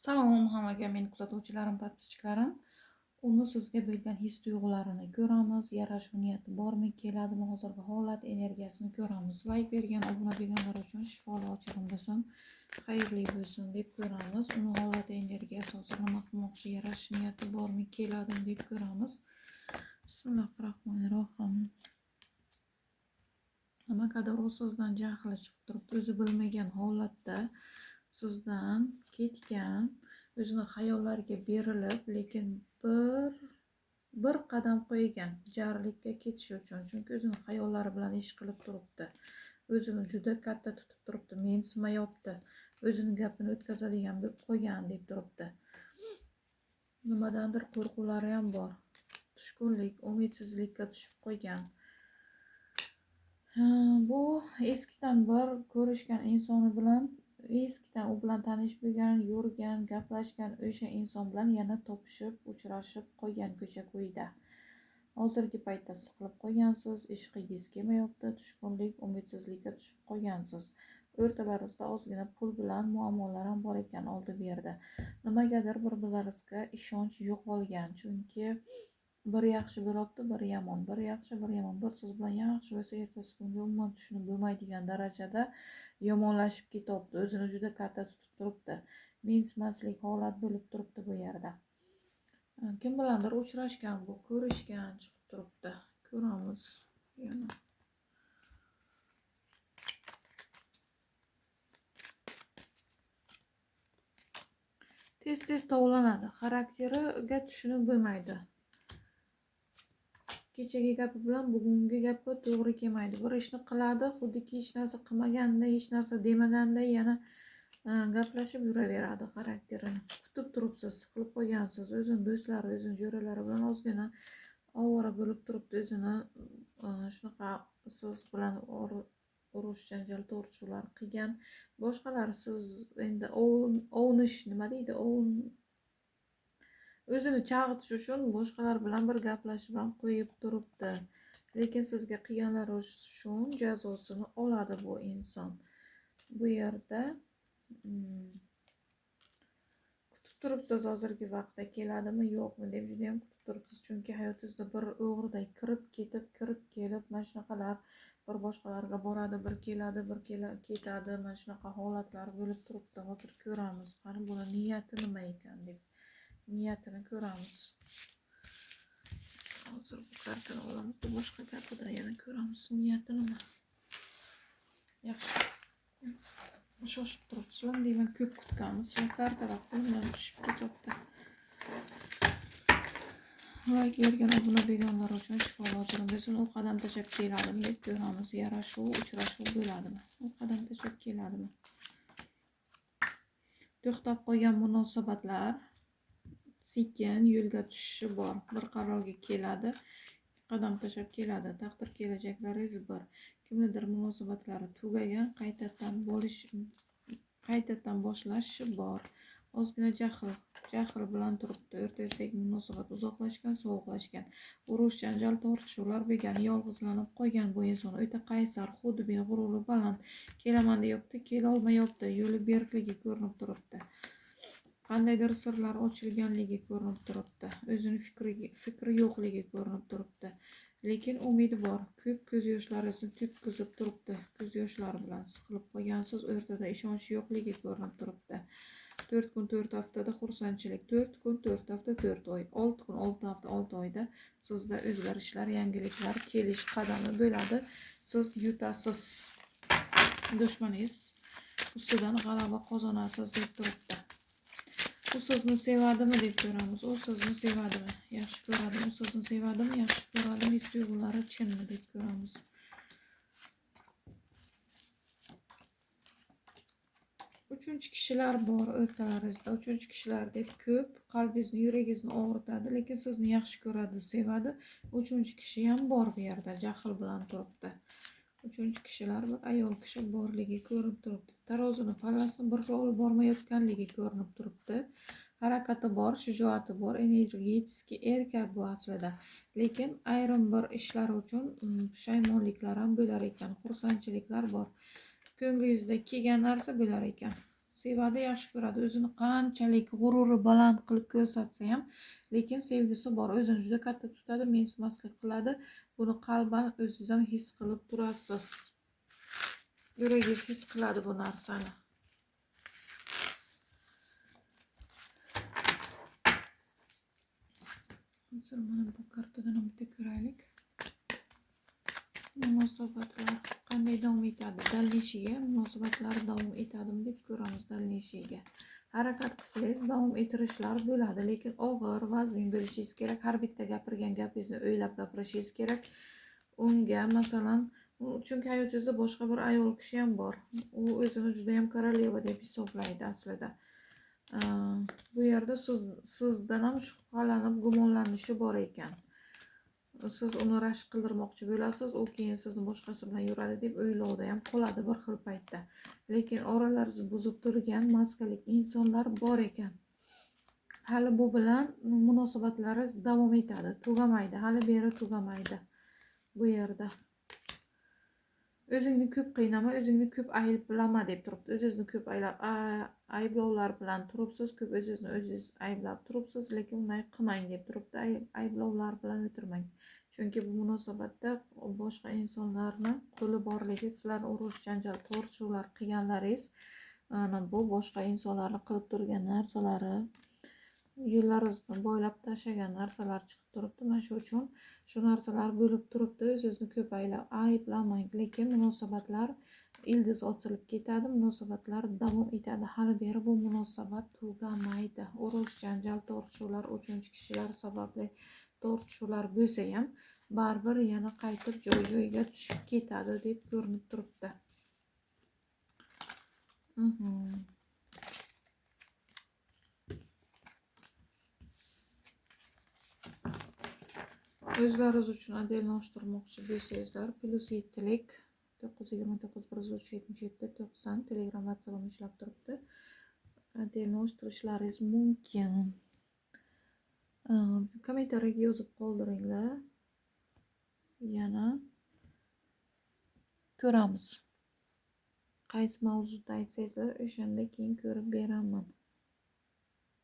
Salom hammaga, meni kuzatuvchilarim, podpischiklarim. Uni sizga bo'lgan his-tuyg'ularini ko'ramiz. Yarashuv niyati bormi, keladimi, hozirgi holat energiyasini ko'ramiz. Like bergan, obuna bo'lganlar uchun shifoli ochirim bo'lsin, xayrli bo'lsin deb ko'ramiz. Uni holati energiyasi hozir nima qilmoqchi, yarashish niyati bormi, keladimi deb ko'ramiz. Bismillahirrohmanirrohim. Nimagadir u sizdan jahli chiqib turibdi, o'zi bilmagan holatda sizdan ketgan, o'zini xayollariga berilib, lekin bir qadam qo'ygan jarlikka ketish uchun, chunki o'zini xayollari bilan ish qilib turibdi, o'zini juda katta tutib turibdi, mensimayapti, o'zini gapini o'tkazadigan bo'lib qo'ygan deb turibdi. Nimadandir qo'rquvlari ham bor, tushkunlik, umidsizlikka tushib qo'ygan. Bu eskidan bir ko'rishgan insoni bilan, eskidan u bilan tanish bo'lgan, yurgan, gaplashgan o'sha inson bilan yana topishib, uchrashib qolgan ko'cha-ko'yda. Hozirgi paytda siqilib qolgansiz, ishqingiz kelmayapti, tushkunlik, umidsizlikka tushib qolgansiz. O'rtalaringizda ozgina pul bilan muammolar ham bor ekan oldi bu yerda. Nimagadir bir-birlaringizga ishonch yo'qolgan, chunki bir yaxshi bo'lyapti, bir yomon, bir yaxshi, bir yomon. Bir siz bilan yaxshi bo'lsa, ertasi kunga umuman tushunib bo'lmaydigan darajada yomonlashib ketyapti. O'zini juda katta tutib turibdi. Mensimaslik holat bo'lib turibdi bu yerda. Kim bilandir uchrashgan, bu ko'rishgan chiqib turibdi. Ko'ramiz yana. Tez-tez tovlanadi. Xarakteriga tushunib bo'lmaydi. Kechagi gapi bilan bugungi gapi to'g'ri kelmaydi. Bir ishni qiladi, xuddiki hech narsa qilmaganda, hech narsa demaganda yana gaplashib yuraveradi xarakterini. Kutib turibsiz, siqilib qolgansiz. O'zini do'stlari, o'zini jo'ralari bilan ozgina ovora bo'lib turibdi. O'zini shunaqa siz bilan urush, janjal, tortishuvlar qilgan. Boshqalar siz endi ovunish nima deydi? O'zini chalg'itish uchun boshqalar bilan bir gaplashib ham qo'yib turibdi. Lekin sizga qilganlari uchun jazosini oladi bu inson. Bu yerda kutib turibsiz, hozirgi vaqtda keladimi, yo'qmi deb juda ham kutib turibsiz. Chunki hayotingizda bir o'g'riday kirib kelib, mana shunaqalar bir boshqalarga boradi, bir keladi, bir ketadi, mana shunaqa holatlar bo'lib turibdi. Hozir ko'ramiz, qani buni niyati nima ekan deb. Niyatini ko'ramiz. Hozir bu kartani olamizda, boshqa kartadan yana ko'ramiz. Niyati nima? Yaxshi. Shoshib turibsizlar, deyman, ko'p kutganmiz. Kartalar qo'limdan tushib ketyapti. Like bergan, obuna bo'lganlar uchun shifoli ochirim bo'lsin. U qadam tashlab keladimi deb ko'ramiz. Yarashuv, uchrashuv bo'ladimi? U qadam tashlab keladimi? To'xtab qolgan munosabatlar sekin yo'lga tushishi bor. Bir qarorga keladi, qadam tashlab keladi. Taqdir kelajaklaringiz bir. Kimnidir munosabatlari tugagan, qaytadan boshlashi bor. Ozgina jahl bilan turibdi. O'rtasidagi munosabat uzoqlashgan, sovuqlashgan. Urush, janjal, tortishuvlar bo'lgan, yolg'izlanib qolgan bu inson. O'ta qaysar, xudbin, g'ururi baland. Kelaman deyapti, kela olmayapti. Yo'li berkligi ko'rinib turibdi. Qandaydir sirlar ochilganligi ko'rinib turibdi. O'zini fikri yo'qligi ko'rinib turibdi. Lekin umidi bor. Ko'p ko'z yoshlaringizni to'kizib turibdi. Ko'z yoshlari bilan siqilib qolgansiz, o'rtada ishonch yo'qligi ko'rinib turibdi. 4 kun 4 haftada xursandchilik, 4 kun 4 hafta 4 oy, 6 kun 6 hafta 6 oyda sizda o'zgarishlar, yangiliklar kelish qadami bo'ladi. Siz yutasiz. Dushmaningiz ustidan g'alaba qozonasiz deb turibdi. U sizni sevadimi deb ko'ramiz. U sizni sevadimi? Yaxshi ko'radimi? U sizni sevadimi? Yaxshi ko'radimi? His-tuyg'ulari chinmi deb ko'ramiz. Uchinchi kishilar bor o'rtalaringizda. Uchinchi kishilar deb ko'p qalbingizni, yuragingizni og'ritadi, lekin sizni yaxshi ko'radi, sevadi. Uchinchi kishi ham bor bu yerda, jahl bilan turibdi. Uchinchi kishilar, bir ayol kishi borligi ko'rinib turibdi. Tarozini pallasini bir xil olib bormayotganligi ko'rinib turibdi. Harakati bor, shijoati bor, energetik erkak bu aslida. Lekin ayrim bir ishlar uchun pushaymonliklar ham bo'lar ekan, xursandchiliklar bor. Ko'nglingizda kelgan narsa bo'lar ekan. Sevadi, yaxshi ko'radi. O'zini qanchalik g'ururi baland qilib ko'rsatsa ham, lekin sevgisi bor. O'zini juda katta tutadi, mensimaslik qiladi. Buni qalban o'zingiz ham his qilib turasiz. Yuragingiz his qiladi bu narsani. Hozir mana bu kartadan ham bitta ko'raylik. Munosabatlar qanday davom etadi? Daldishiga munosabatlar davom etadimi deb ko'ramiz. Daldishiga harakat qilsangiz davom ettirishlar bo'ladi, lekin og'ir vazmin bo'lishingiz kerak. Har bitta gapirgan gapingizni o'ylab gapirishingiz kerak. Unga masalan, chunki hayotingizda boshqa bir ayol kishi ham bor. U o'zini juda ham koroleva deb hisoblaydi aslida. Bu yerda sizdan ham shubhalanib gumonlanishi bor ekan. Siz uni rashk qildirmoqchi bo'lasiz, u keyin sizni boshqasi bilan yuradi deb o'ylovda ham qoladi bir xil paytda. Lekin oralaringizni buzib turgan maskalik insonlar bor ekan. Hali bu bilan munosabatlaringiz davom etadi, tugamaydi, hali beri tugamaydi bu yerda. O'zingni ko'p qiynama, o'zingni ko'p ayblama deb turibdi. O'zingizni ko'p ayblovlar bilan turibsiz, ko'p o'zingizni o'zingiz ayblab turibsiz, lekin bunday qilmang deb turibdi. Ayblovlar bilan o'tirmang. Chunki bu munosabatda boshqa insonlarni qo'li borligi, sizlarni urush, janjal, tortishuvlar qilganlaringiz, bu boshqa insonlarni qilib turgan narsalari, yo'llaringizni boylab tashlagan narsalar chiqib turibdi. Mana shu uchun shu narsalar bo'lib turibdi. O'zingizni ko'p ayblamang, lekin munosabatlar ildiz otilib ketadi, munosabatlar davom etadi. Hali beri bu munosabat tugamaydi. Urush, janjal, tortishuvlar, uchinchi kishilar sababli tortishuvlar bo'lsa ham baribir yana qaytib joy-joyiga tushib ketadi deb ko'rinib turibdi. O'zlaringiz uchun adelnoshtirmoqchi bo'lsangizlar, +7lik 929 177 90 Telegram, WhatsApp'im ishlab turibdi. Adelnoshtirishlaringiz mumkin. Kommentariyaga yozib qoldiringlar. Yana ko'ramiz. Qaysi mavzuda aytsangizlar, o'shanda keyin ko'rib beraman.